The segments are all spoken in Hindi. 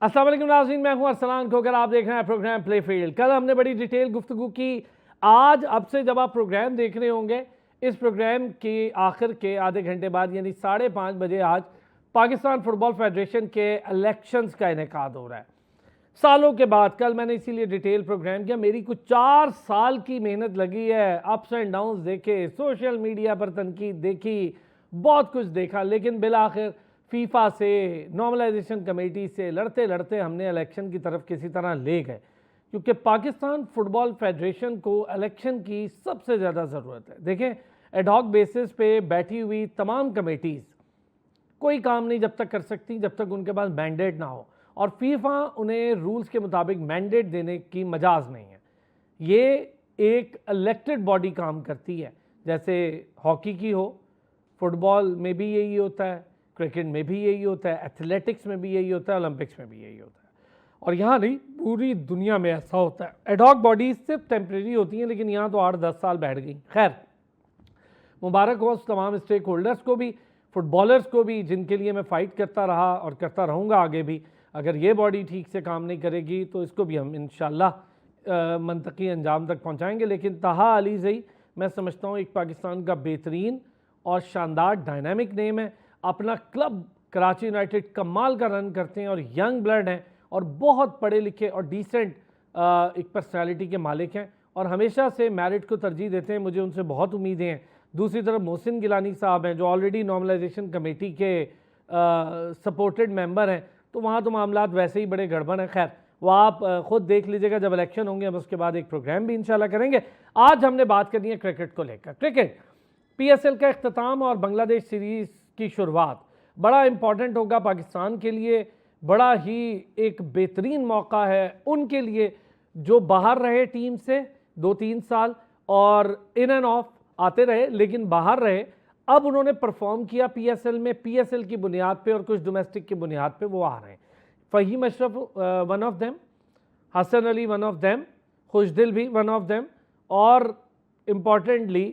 अस्सलाम वालेकुम नाज़रीन, मैं हूं अरसलान खोकर। आप देख रहे हैं प्रोग्राम प्ले फील्ड। कल हमने बड़ी डिटेल गुफ्तगू की। आज अब से जब आप प्रोग्राम देख रहे होंगे, इस प्रोग्राम के आखिर के आधे घंटे बाद यानी 5:30 बजे आज पाकिस्तान फुटबॉल फेडरेशन के इलेक्शंस का इनेकाद हो रहा है। सालों के बाद कल मैंने इसीलिए डिटेल प्रोग्राम किया। मेरी कुछ 4 साल की मेहनत लगी है, अप्स एंड डाउन्स देखे, सोशल मीडिया पर तनकीद देखी, बहुत कुछ देखा, लेकिन बिल आखिर फीफा से, नॉर्मलाइजेशन कमेटी से लड़ते लड़ते हमने इलेक्शन की तरफ किसी तरह ले गए, क्योंकि पाकिस्तान फुटबॉल फेडरेशन को इलेक्शन की सबसे ज़्यादा ज़रूरत है। देखें, एडहॉक बेसिस पे बैठी हुई तमाम कमेटीज़ कोई काम नहीं जब तक कर सकती जब तक उनके पास मैंडेट ना हो, और फीफा उन्हें रूल्स के मुताबिक मैंडेट देने की मजाज नहीं है। ये एक इलेक्टेड बॉडी काम करती है, जैसे हॉकी की हो, फुटबॉल में भी यही होता है, क्रिकेट में भी यही होता है, एथलेटिक्स में भी यही होता है, ओलंपिक्स में भी यही होता है, और यहाँ नहीं पूरी दुनिया में ऐसा होता है। एडहॉक बॉडीज सिर्फ टेम्प्रेरी होती हैं, लेकिन यहाँ तो 8-10 साल बैठ गई। खैर, मुबारक हो उस तमाम स्टेक होल्डर्स को भी, फुटबॉलर्स को भी, जिनके लिए मैं फ़ाइट करता रहा और करता रहूँगा आगे भी। अगर ये बॉडी ठीक से काम नहीं करेगी तो इसको भी हम इंशाल्लाह मंतकी अंजाम तक पहुँचाएँगे। लेकिन ताहा अली ज़ई मैं समझता हूँ एक पाकिस्तान का बेहतरीन और शानदार डायनामिक नेम है। अपना क्लब कराची यूनाइटेड कमाल का रन करते हैं और यंग ब्लड हैं और बहुत पढ़े लिखे और डिसेंट एक पर्सनालिटी के मालिक हैं, और हमेशा से मेरिट को तरजीह देते हैं। मुझे उनसे बहुत उम्मीदें हैं। दूसरी तरफ मोहसिन गिलानी साहब हैं, जो ऑलरेडी नॉर्मलाइजेशन कमेटी के सपोर्टेड मेंबर हैं, तो वहाँ तो मामलात वैसे ही बड़े गड़बड़ हैं। खैर, वो आप ख़ुद देख लीजिएगा जब इलेक्शन होंगे, हम उसके बाद एक प्रोग्राम भी इंशाल्लाह करेंगे। आज हमने बात करनी है क्रिकेट को लेकर। क्रिकेट PSL का इख्तिताम और बांग्लादेश सीरीज़ की शुरुआत बड़ा इंपॉर्टेंट होगा पाकिस्तान के लिए। बड़ा ही एक बेहतरीन मौका है उनके लिए जो बाहर रहे टीम से 2-3 साल और इन एंड ऑफ आते रहे, लेकिन बाहर रहे। अब उन्होंने परफॉर्म किया PSL में, PSL की बुनियाद पे और कुछ डोमेस्टिक की बुनियाद पे वो आ रहे हैं। Faheem Ashraf one of them, Hasan Ali one of them, Khushdil भी वन ऑफ देम, और इम्पॉर्टेंटली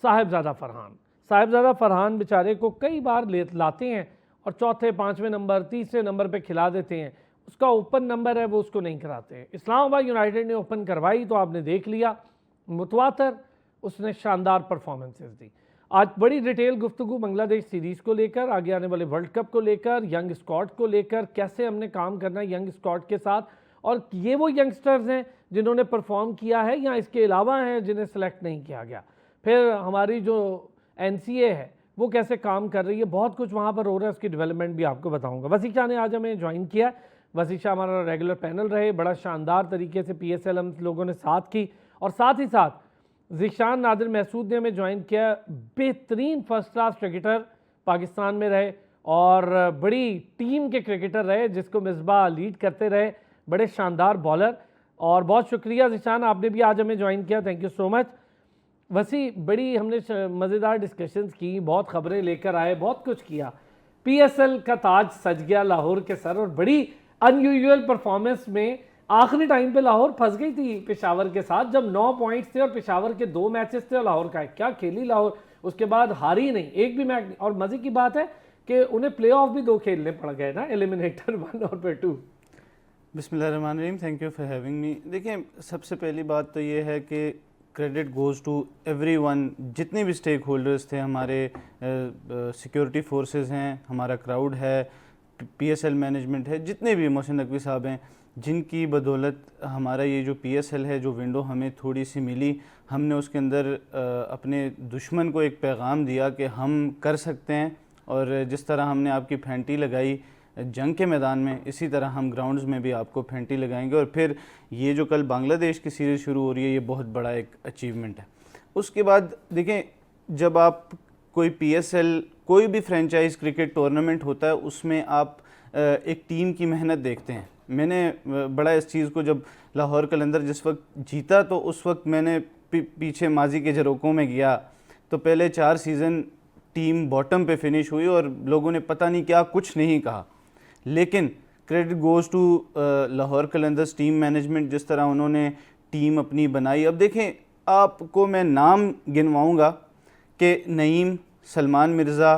साहिबजादा फरहान बेचारे को कई बार लाते हैं और चौथे, पाँचवें नंबर, तीसरे नंबर पे खिला देते हैं। उसका ओपन नंबर है, वो उसको नहीं कराते हैं। इस्लामाबाद यूनाइटेड ने ओपन करवाई तो आपने देख लिया, मुतवातर उसने शानदार परफॉर्मेंसेस दी। आज बड़ी डिटेल गुफ्तगू बांग्लादेश सीरीज़ को लेकर, आगे आने वाले वर्ल्ड कप को लेकर, यंग स्क्वाड को लेकर, कैसे हमने काम करना है यंग स्क्वाड के साथ, और ये वो यंगस्टर्स हैं जिन्होंने परफॉर्म किया है या इसके अलावा हैं जिन्हें सेलेक्ट नहीं किया गया। फिर हमारी जो NCA है वो कैसे काम कर रही है, बहुत कुछ वहाँ पर हो रहा है, उसकी डेवलपमेंट भी आपको बताऊँगा। वसी शाह ने आज हमें ज्वाइन किया। वसी शाह हमारा रेगुलर पैनल रहे, बड़ा शानदार तरीके से PSL हम लोगों ने साथ की, और साथ ही साथ ज़ीशान नादिर महसूद ने हमें ज्वाइन किया। बेहतरीन फर्स्ट क्लास क्रिकेटर पाकिस्तान में रहे और बड़ी टीम के क्रिकेटर रहे जिसको मिसबा लीड करते रहे, बड़े शानदार बॉलर। और बहुत शुक्रिया ज़ीशान, आपने भी आज हमें ज्वाइन किया, थैंक यू सो मच। वसी बड़ी हमने मज़ेदार डिस्कशंस की, बहुत खबरें लेकर आए, बहुत कुछ किया। PSL का ताज सज गया लाहौर के सर, और बड़ी अनयूजुअल परफॉर्मेंस में आखिरी टाइम पे लाहौर फंस गई थी पेशावर के साथ, जब 9 पॉइंट्स थे और पेशावर के 2 मैचेस थे और लाहौर का क्या खेली लाहौर, उसके बाद हारी नहीं एक भी मैच। और मज़े की बात है कि उन्हें प्ले ऑफ भी 2 खेलने पड़ गए ना, एलिमिनेटर 1 और फिर 2। बिस्मिल्लाहिर्रहमानिर्रहीम, thank you for having me. देखिए, सबसे पहली बात तो ये है कि क्रेडिट गोज़ टू एवरीवन, जितने भी स्टेक होल्डर्स थे, हमारे सिक्योरिटी फोर्सेस हैं, हमारा क्राउड है, PSL मैनेजमेंट है, जितने भी मोहसिन नकवी साहब हैं, जिनकी बदौलत हमारा ये जो PSL है, जो विंडो हमें थोड़ी सी मिली, हमने उसके अंदर अपने दुश्मन को एक पैगाम दिया कि हम कर सकते हैं। और जिस तरह हमने आपकी फैंटी लगाई जंग के मैदान में, इसी तरह हम ग्राउंड्स में भी आपको फैंटी लगाएंगे। और फिर ये जो कल बांग्लादेश की सीरीज़ शुरू हो रही है, ये बहुत बड़ा एक अचीवमेंट है। उसके बाद देखें, जब आप कोई PSL, कोई भी फ्रेंचाइज क्रिकेट टूर्नामेंट होता है, उसमें आप एक टीम की मेहनत देखते हैं। मैंने बड़ा इस चीज़ को, जब लाहौर कलंदर जिस वक्त जीता, तो उस वक्त मैंने पीछे माजी के झरोकों में गया, तो पहले 4 सीज़न टीम बॉटम पे फिनिश हुई और लोगों ने पता नहीं क्या कुछ नहीं कहा। लेकिन credit goes to Lahore Qalandars team management, जिस तरह उन्होंने टीम अपनी बनाई। अब देखें, आपको मैं नाम गिनवाऊंगा कि नईम, सलमान मिर्ज़ा,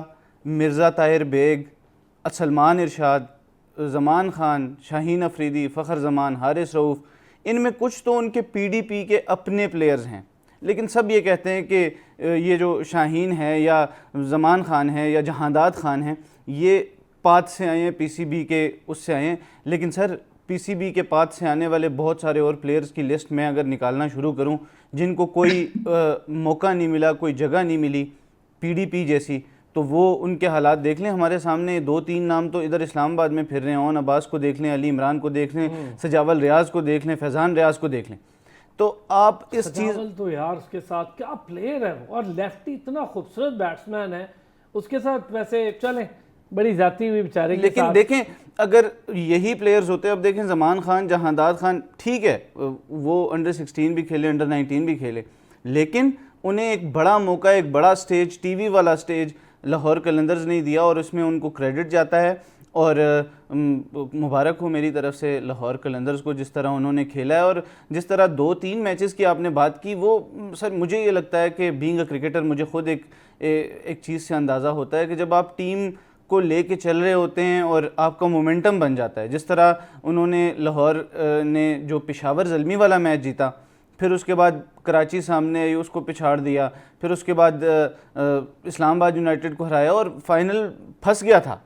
मिर्ज़ा ताहिर बेग, सलमान इरशाद, ज़मान खान, शाहीन अफरीदी, फ़खर ज़मान, हारिस रऊफ़, इनमें कुछ तो उनके पीडीपी के अपने प्लेयर्स हैं, लेकिन सब ये कहते हैं कि ये जो शाहीन है या ज़मान खान है या जहांदाद खान है, ये पाथ से आए हैं, पीसीबी के उससे आए हैं। लेकिन सर, पीसीबी के पाथ से आने वाले बहुत सारे और प्लेयर्स की लिस्ट में अगर निकालना शुरू करूं, जिनको कोई मौका नहीं मिला, कोई जगह नहीं मिली पीडीपी जैसी, तो वो उनके हालात देख लें। हमारे सामने 2-3 नाम तो इधर इस्लामाबाद में फिर रहे हैं। ओन अब्बास को देख लें, अली इमरान को देख लें, सजावल रियाज को देख लें, फैज़ान रियाज को देख लें। तो आप इस चीज़ तो यार उसके साथ क्या प्लेयर है, और लेफ्टी इतना खूबसूरत बैट्समैन है, उसके साथ वैसे चलें बड़ी जाती हुई बेचारे के लेकिन साथ। देखें, अगर यही प्लेयर्स होते, अब देखें ज़मान खान, जहांदाद खान, ठीक है वो अंडर 16 भी खेले, अंडर 19 भी खेले, लेकिन उन्हें एक बड़ा मौका, एक बड़ा स्टेज, टीवी वाला स्टेज लाहौर कलंदर्स नहीं दिया, और उसमें उनको क्रेडिट जाता है। और मुबारक हो मेरी तरफ से लाहौर कलंदर्स को, जिस तरह उन्होंने खेला है। और जिस तरह 2-3 मैचेस की आपने बात की, वो सर मुझे ये लगता है कि बीइंग अ क्रिकेटर मुझे खुद एक चीज़ से अंदाज़ा होता है कि जब आप टीम को लेके चल रहे होते हैं और आपका मोमेंटम बन जाता है, जिस तरह उन्होंने लाहौर ने जो पेशावर ज़ल्मी वाला मैच जीता, फिर उसके बाद कराची सामने आई, उसको पिछाड़ दिया, फिर उसके बाद इस्लामाबाद यूनाइटेड को हराया और फाइनल फंस गया था।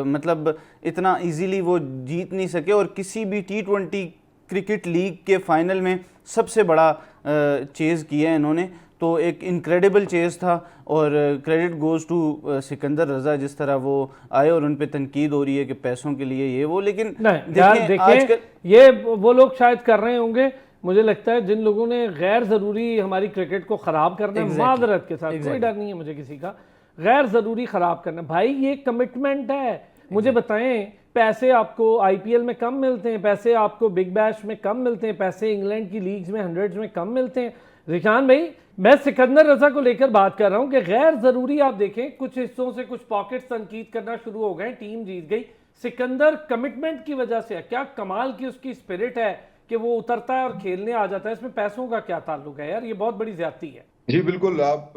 मतलब इतना इजीली वो जीत नहीं सके, और किसी भी T20 क्रिकेट लीग के फाइनल में सबसे बड़ा चेज़ किया है इन्होंने। तो एक इनक्रेडिबल चेज़ था, और क्रेडिट गोज़ टू सिकंदर रज़ा, जिस तरह वो आए और उन पे तनकीद हो रही है कि पैसों के लिए ये वो, लेकिन देखिए ये वो लोग शायद कर रहे होंगे, मुझे लगता है जिन लोगों ने गैर ज़रूरी हमारी क्रिकेट को ख़राब करना है, मादरत के साथ, कोई डर नहीं है मुझे किसी का, गैर ज़रूरी ख़राब करना, भाई ये कमिटमेंट है। मुझे बताएं, पैसे आपको आईपीएल में कम मिलते हैं, पैसे आपको बिग बैश में कम मिलते हैं, पैसे इंग्लैंड की लीग्स में हंड्रेड्स में कम मिलते हैं। रिशान भाई, मैं सिकंदर रजा को लेकर बात कर रहा हूं कि गैर ज़रूरी आप देखें कुछ हिस्सों से कुछ पॉकेट्स तनकीद करना शुरू हो गए, टीम जीत गई, सिकंदर कमिटमेंट की वजह से, क्या कमाल की उसकी स्पिरिट है कि वो उतरता है और खेलने आ जाता है। इसमें पैसों का क्या ताल्लुक है यार, ये बहुत बड़ी ज्यादती है। जी बिल्कुल, आप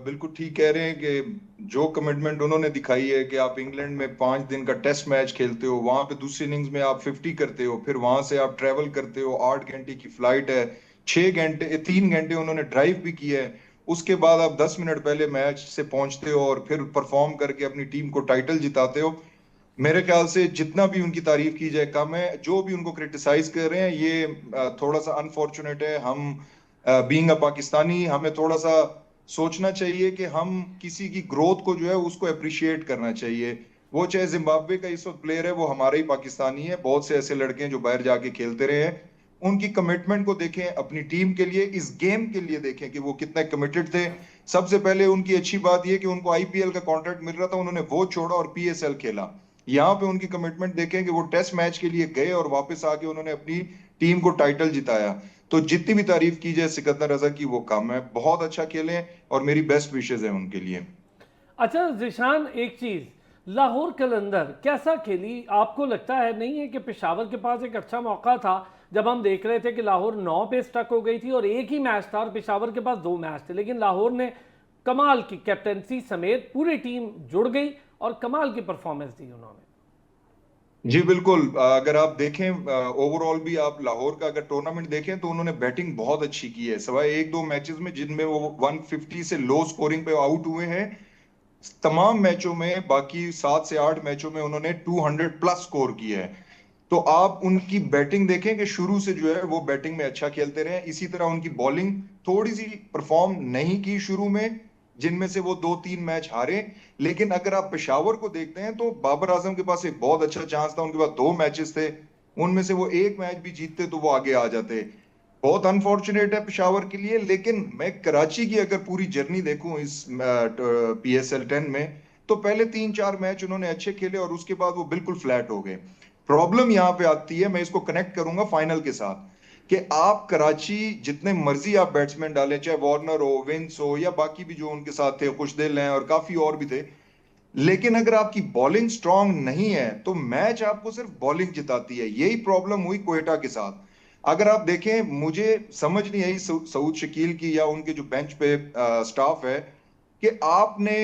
बिल्कुल ठीक कह रहे हैं कि जो कमिटमेंट उन्होंने दिखाई है कि आप इंग्लैंड में 5 दिन का टेस्ट मैच खेलते हो, वहां पे दूसरी इनिंग्स में आप 50 करते हो, फिर वहां से आप ट्रेवल करते हो, 8 घंटे की फ्लाइट है, 6 घंटे 3 घंटे उन्होंने ड्राइव भी किया है, उसके बाद आप 10 मिनट पहले मैच से पहुंचते हो और फिर परफॉर्म करके अपनी टीम को टाइटल जिताते हो। मेरे ख्याल से जितना भी उनकी तारीफ की जाए कम है। जो भी उनको क्रिटिसाइज कर रहे हैं, ये थोड़ा सा अनफॉर्चुनेट है। हम बीइंग अ पाकिस्तानी, हमें थोड़ा सा सोचना चाहिए कि हम किसी की ग्रोथ को जो है उसको अप्रिशिएट करना चाहिए। वो चाहे जिम्बाब्वे का इस वक्त प्लेयर है, वो हमारा ही पाकिस्तानी है। बहुत से ऐसे लड़के हैं जो बाहर जाके खेलते रहे हैं। उनकी कमिटमेंट को देखें, अपनी टीम के लिए, इस गेम के लिए देखें कि वो कितने कमिटेड थे। सबसे पहले उनकी अच्छी बात यह कि उनको आईपीएल का कॉन्ट्रैक्ट मिल रहा था, उन्होंने वो छोड़ा और पीएसएल खेला। यहाँ पे उनकी कमिटमेंट देखें कि वो टेस्ट मैच के लिए गए और वापस आके उन्होंने अपनी टीम को टाइटल जिताया। तो जितनी भी तारीफ की जाए सिकंदर रजा की वो कम है। बहुत अच्छा खेले और मेरी बेस्ट विशेज है उनके लिए। अच्छा जिशान, एक चीज, लाहौर कलंदर कैसा खेली? आपको लगता है नहीं है कि पेशावर के पास एक अच्छा मौका था, जब हम देख रहे थे कि लाहौर 9 पे स्टक हो गई थी और एक ही मैच था और पेशावर के पास 2 मैच थे, लेकिन लाहौर ने कमाल की कैप्टनसी समेत पूरी टीम जुड़ गई और कमाल की परफॉर्मेंस दी उन्होंने। जी बिल्कुल, अगर आप देखें ओवरऑल भी आप लाहौर का अगर टूर्नामेंट देखें तो उन्होंने बैटिंग बहुत अच्छी की है, सिवाय 1-2 मैचेस में जिनमें वो 150 से लो स्कोरिंग पे आउट हुए हैं। तमाम मैचों में, बाकी 7 से 8 मैचों में उन्होंने 200 प्लस स्कोर किया है। तो आप उनकी बैटिंग देखें कि शुरू से जो है वो बैटिंग में अच्छा खेलते रहे। इसी तरह उनकी बॉलिंग थोड़ी सी परफॉर्म नहीं की शुरू में, जिनमें से वो 2-3 मैच हारे। लेकिन अगर आप पेशावर को देखते हैं तो बाबर आजम के पास एक बहुत अच्छा चांस था, उनके पास 2 मैचेस थे, उनमें से वो 1 मैच भी जीतते तो वो आगे आ जाते। बहुत अनफॉर्चुनेट है पेशावर के लिए। लेकिन मैं कराची की अगर पूरी जर्नी देखूं इस पीएसएल 10 में, तो पहले 3-4 मैच उन्होंने अच्छे खेले और उसके बाद वो बिल्कुल फ्लैट हो गए। प्रॉब्लम यहां पे आती है, मैं इसको कनेक्ट करूंगा फाइनल के साथ, कि आप कराची जितने मर्जी आप बैट्समैन डालें, चाहे वार्नर हो, विंस हो या बाकी भी जो उनके साथ थे, खुशदिल हैं और काफी और भी थे, लेकिन अगर आपकी बॉलिंग स्ट्रांग नहीं है तो मैच आपको सिर्फ बॉलिंग जिताती है। यही प्रॉब्लम हुई क्वेटा के साथ। अगर आप देखें, मुझे समझ नहीं आई सऊद शकील की या उनके जो बेंच पे स्टाफ है, कि आपने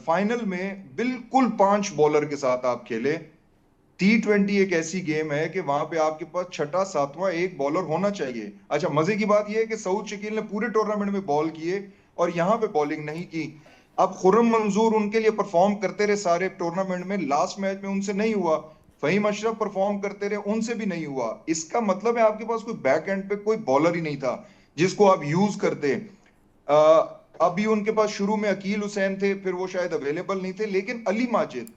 फाइनल में बिल्कुल 5 बॉलर के साथ आप खेले, T20 एक ऐसी गेम है कि वहां पे आपके पास छठा सातवां एक बॉलर होना चाहिए। अच्छा, मजे की बात यह है कि सऊद शकील ने पूरे टूर्नामेंट में बॉल किए और यहाँ पे बॉलिंग नहीं की। अब खुर्रम मंजूर उनके लिए परफॉर्म करते रहे सारे टूर्नामेंट में, लास्ट मैच में उनसे नहीं हुआ। फहीम अशरफ परफॉर्म करते रहे, उनसे भी नहीं हुआ। इसका मतलब है आपके पास कोई बैक एंड पे कोई बॉलर ही नहीं था जिसको आप यूज करते। अभी उनके पास शुरू में अकील हुसैन थे, फिर वो शायद अवेलेबल नहीं थे, लेकिन अली माजिद,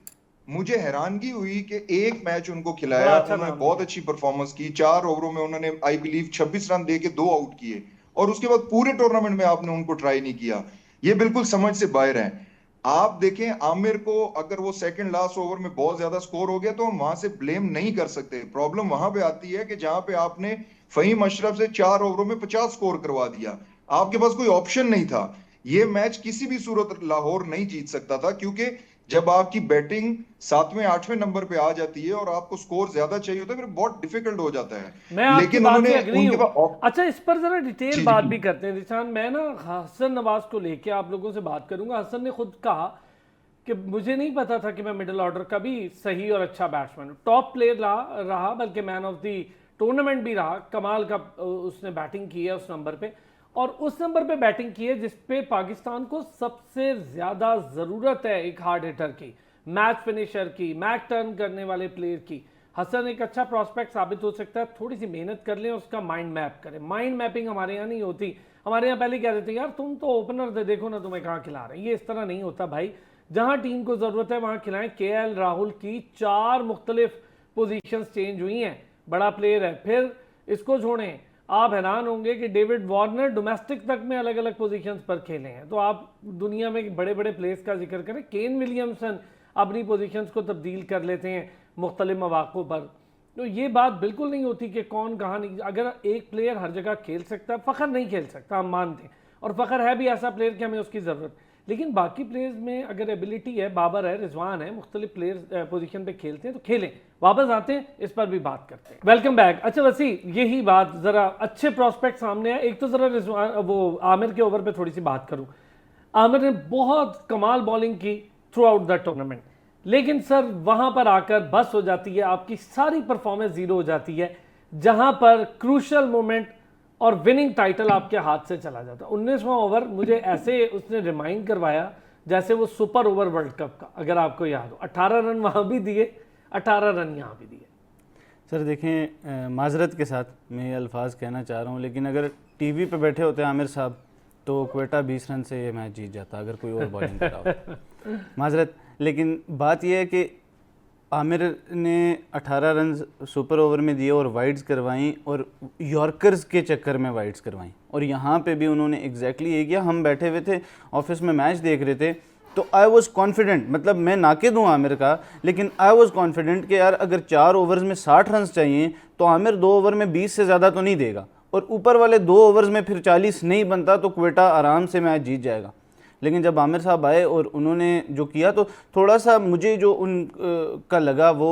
मुझे हैरानगी हुई कि एक मैच उनको खिलाया, बड़ा अच्छा उन्होंने नाम बहुत लिया। अच्छी परफॉर्मेंस की, 4 ओवरों में उन्होंने आई बिलीव 26 रन दे के 2 आउट किए, और उसके बाद पूरे टूर्नामेंट में आपने उनको ट्राई नहीं किया। ये बिल्कुल समझ से बाहर है। आप देखें आमिर को, अगर वो सेकंड लास्ट ओवर में बहुत ज्यादा स्कोर हो गया तो हम वहां से ब्लेम नहीं कर सकते। प्रॉब्लम वहां पे आती है कि जहां पे आपने फहीम अशरफ से 4 ओवरों में 50 स्कोर करवा दिया, आपके पास कोई ऑप्शन नहीं था। ये मैच किसी भी सूरत लाहौर नहीं जीत सकता था, क्योंकि जब आपकी बैटिंग 7वें 8वें नंबर पे आ जाती है और आपको स्कोर ज्यादा चाहिए होता है, फिर बहुत डिफिकल्ट हो जाता है। मैं आपकी लेकिन बात उन्होंने से अग्री उनके हूँ। पास अच्छा, इस पर जरा डिटेल जी बात जी भी करते हैं रिशान। मैं ना हसन नवाज को लेके आप लोगों से बात करूंगा। हसन ने खुद कहा कि मुझे नहीं पता था कि मैं मिडिल ऑर्डर का भी सही और अच्छा बैट्समैन हूँ। टॉप प्लेयर रहा बल्कि मैन ऑफ द टूर्नामेंट भी रहा। कमाल का उसने बैटिंग की है उस नंबर पे, और उस नंबर पे बैटिंग की है जिस पे पाकिस्तान को सबसे ज्यादा जरूरत है एक हार्ड हिटर की, मैच फिनिशर की, मैच टर्न करने वाले प्लेयर की। हसन एक अच्छा प्रॉस्पेक्ट साबित हो सकता है, थोड़ी सी मेहनत कर लें, उसका माइंड मैप करें। माइंड मैपिंग हमारे यहाँ नहीं होती। हमारे यहाँ पहले कह देते हैं यार तुम तो ओपनर थे, देखो ना तुम्हें कहाँ खिला रहे हैं। ये इस तरह नहीं होता भाई। जहां टीम को जरूरत है वहां खिलाएं। केएल राहुल की 4 मुख्तलिफ पोजीशंस चेंज हुई हैं, बड़ा प्लेयर है। फिर इसको छोड़ें, आप हैरान होंगे कि डेविड वार्नर डोमेस्टिक तक में अलग अलग पोजीशंस पर खेले हैं। तो आप दुनिया में बड़े बड़े प्लेयर्स का जिक्र करें, केन विलियमसन अपनी पोजीशंस को तब्दील कर लेते हैं मुख्तलिफ मौक़ों पर। तो ये बात बिल्कुल नहीं होती कि कौन कहाँ नहीं। अगर एक प्लेयर हर जगह खेल सकता है, फ़खर नहीं खेल सकता, हम मानते हैं, और फ़खर है भी ऐसा प्लेयर कि हमें उसकी ज़रूरत। लेकिन बाकी प्लेयर्स में अगर एबिलिटी है, बाबर है, रिजवान है, मुख्तलिफ प्लेयर्स पोजीशन पे खेलते हैं तो खेलें। वापस आते हैं, इस पर भी बात करते हैं। Welcome back. अच्छा वसी, यही बात, ज़रा अच्छे प्रॉस्पेक्ट सामने है। एक तो ज़रा रिजवान वो आमिर के ओवर पे थोड़ी सी बात करूँ। आमिर ने बहुत कमाल बॉलिंग की थ्रू आउट द टूर्नामेंट, लेकिन सर वहां पर आकर बस हो जाती है, आपकी सारी परफॉर्मेंस जीरो हो जाती है जहां पर क्रूशल मोमेंट और विनिंग टाइटल आपके हाथ से चला जाता है। 19वां ओवर मुझे ऐसे उसने रिमाइंड करवाया जैसे वो सुपर ओवर वर्ल्ड कप का, अगर आपको याद हो। 18 रन वहां भी दिए, 18 रन यहाँ भी दिए। सर देखें, माजरत के साथ मैं ये अल्फाज कहना चाह रहा हूँ, लेकिन अगर टीवी पे बैठे होते आमिर साहब तो क्वेटा 20 रन से ये मैच जीत जाता अगर कोई और बॉलिंग कर रहा हो। माजरत। लेकिन बात यह है कि आमिर ने 18 रन सुपर ओवर में दिए और वाइड्स करवाई, और यॉर्कर्स के चक्कर में वाइड्स करवाई। और यहाँ पे भी उन्होंने एग्जैक्टली ये किया। हम बैठे हुए थे ऑफिस में, मैच देख रहे थे, तो आई वॉज कॉन्फिडेंट, मतलब मैं नाकिद हूँ आमिर का, लेकिन आई वॉज कॉन्फिडेंट कि यार अगर 4 ओवर्स में 60 रन चाहिए तो आमिर 2 ओवर में 20 से ज़्यादा तो नहीं देगा, और ऊपर वाले 2 ओवर्स में फिर 40 नहीं बनता तो क्वेटा आराम से मैच जीत जाएगा। लेकिन जब आमिर साहब आए और उन्होंने जो किया, तो थोड़ा सा मुझे जो का लगा वो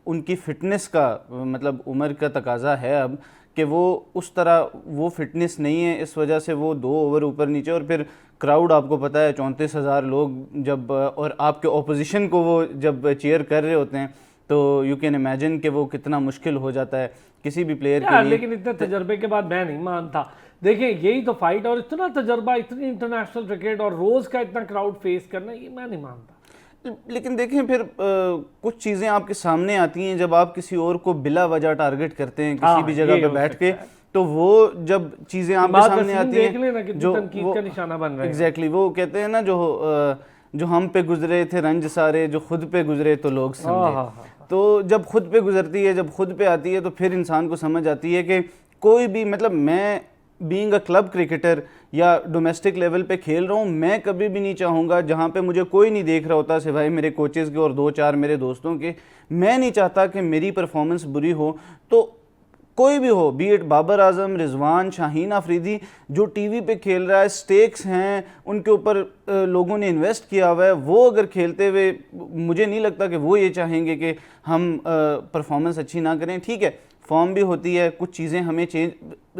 उनकी फ़िटनेस का, मतलब उम्र का तकाजा है अब कि वो उस तरह वो फिटनेस नहीं है, इस वजह से वो 2 ओवर ऊपर नीचे। और फिर क्राउड आपको पता है 34,000 लोग जब, और आपके ऑपोजिशन को वो जब चीयर कर रहे होते हैं तो यू कैन इमेजिन कि वो कितना मुश्किल हो जाता है किसी भी प्लेयर के लिए। लेकिन इतने तजर्बे के बाद मैं नहीं मानता। देखिए यही तो फाइट, और इतना तजर्बा, इतनी इंटरनेशनल क्रिकेट और रोज का इतना क्राउड फेस करना, ये मैं नहीं मानता। लेकिन देखें फिर कुछ चीज़ें आपके सामने आती हैं जब आप किसी और को बिला वजह टारगेट करते हैं किसी भी जगह पे बैठ के, तो वो जब चीज़ें आपके सामने आती हैं जो तनकीद का निशाना बन रहा है। एग्जैक्टली वो कहते हैं ना, जो हम पे गुजरे थे रंज सारे, जो खुद पे गुजरे तो लोग समझे। तो जब खुद पे गुजरती है, जब खुद पे आती है, तो फिर इंसान को समझ आती है कि कोई भी, मतलब मैं बीइंग अ क्लब क्रिकेटर या डोमेस्टिक लेवल पे खेल रहा हूँ, मैं कभी भी नहीं चाहूँगा जहाँ पे मुझे कोई नहीं देख रहा होता सिवाय मेरे कोचेज़ के और 2-4 मेरे दोस्तों के, मैं नहीं चाहता कि मेरी परफॉर्मेंस बुरी हो। तो कोई भी हो, बी इट बाबर आजम, रिजवान, शाहीन अफरीदी, जो टीवी पे खेल रहा है, स्टेक्स हैं उनके ऊपर, लोगों ने इन्वेस्ट किया हुआ है, वो अगर खेलते हुए, मुझे नहीं लगता कि वो ये चाहेंगे कि हम परफॉर्मेंस अच्छी ना करें। ठीक है, फॉर्म भी होती है, कुछ चीज़ें हमें चेंज,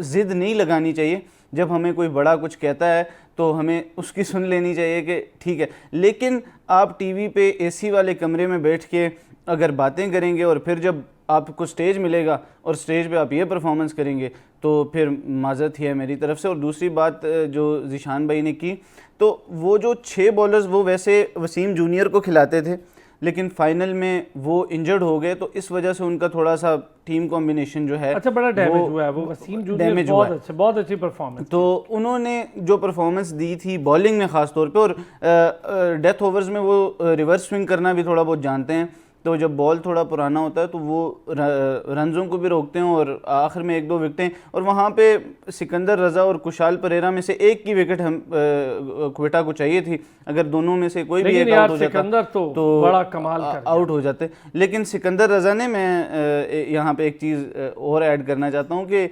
ज़िद नहीं लगानी चाहिए। जब हमें कोई बड़ा कुछ कहता है तो हमें उसकी सुन लेनी चाहिए कि ठीक है। लेकिन आप टीवी पे एसी वाले कमरे में बैठ के अगर बातें करेंगे और फिर जब आपको स्टेज मिलेगा और स्टेज पे आप ये परफॉर्मेंस करेंगे तो फिर माजरत ही है मेरी तरफ से। और दूसरी बात जो ज़ीशान भाई ने की, तो वो जो 6 बॉलर्स वो वैसे वसीम जूनियर को खिलाते थे, लेकिन फाइनल में वो इंजर्ड हो गए, तो इस वजह से उनका थोड़ा सा टीम कॉम्बिनेशन जो है अच्छा बड़ा डैमेज हुआ है। वो वसीम जूनियर बहुत अच्छी परफॉर्मेंस, तो उन्होंने जो परफॉर्मेंस दी थी बॉलिंग में ख़ास तौर पे, और डेथ ओवर्स में वो रिवर्स स्विंग करना भी थोड़ा बहुत जानते हैं, तो जब बॉल थोड़ा पुराना होता है तो वो रनजों को भी रोकते हैं और आखिर में 1-2 विकेटें। और वहाँ पे सिकंदर रज़ा और कुशाल परेरा में से एक की विकेट हम क्वेटा को चाहिए थी, अगर दोनों में से कोई भी एक आउट हो जाता तो बड़ा कमाल आउट हो जाते। लेकिन सिकंदर रज़ा ने, मैं यहाँ पे एक चीज़ और ऐड करना चाहता हूँ कि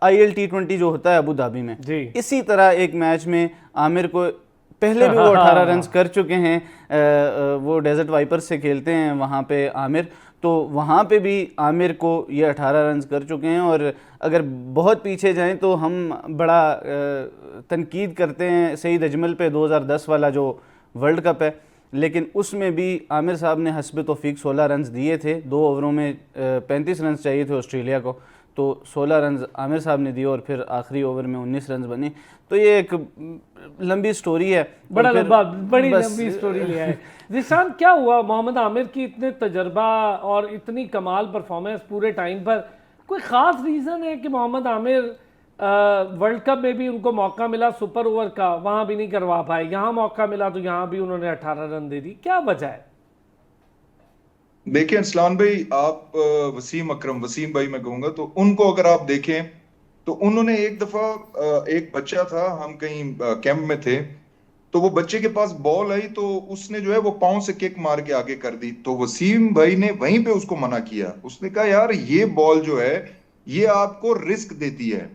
IL T20 जो होता है अबू धाबी में, इसी तरह एक मैच में आमिर को पहले भी वो 18 रन्स कर चुके हैं। वो डेजर्ट वाइपर्स से खेलते हैं वहाँ पे आमिर, तो वहाँ पे भी आमिर को ये 18 रन्स कर चुके हैं। और अगर बहुत पीछे जाएं तो हम बड़ा तनकीद करते हैं सईद अजमल पे 2010 वाला जो वर्ल्ड कप है, लेकिन उसमें भी आमिर साहब ने हस्ब तौफीक 16 रन्स दिए थे। 2 ओवरों में 35 रन्स चाहिए थे ऑस्ट्रेलिया को, तो 16 रन्स आमिर साहब ने दिए और फिर आखिरी ओवर में 19 रन्स बने। तो ये एक लंबी स्टोरी है, बड़ी लंबी स्टोरी लिया है। ज़ीशान, क्या हुआ मोहम्मद आमिर की इतने तजर्बा और इतनी कमाल परफॉर्मेंस पूरे टाइम पर? कोई ख़ास रीज़न है कि मोहम्मद आमिर वर्ल्ड कप में भी उनको मौका मिला सुपर ओवर का, वहाँ भी नहीं करवा पाए, यहाँ मौका मिला तो यहाँ भी उन्होंने 18 रन दे दी, क्या वजह है? देखिए असलान भाई, आप वसीम भाई मैं कहूंगा, तो उनको अगर आप देखें तो उन्होंने एक दफा, एक बच्चा था, हम कहीं कैंप में थे, तो वो बच्चे के पास बॉल आई तो उसने जो है वो पांव से किक मार के आगे कर दी, तो वसीम भाई ने वहीं पे उसको मना किया। उसने कहा यार ये बॉल जो है ये आपको रिस्क देती है,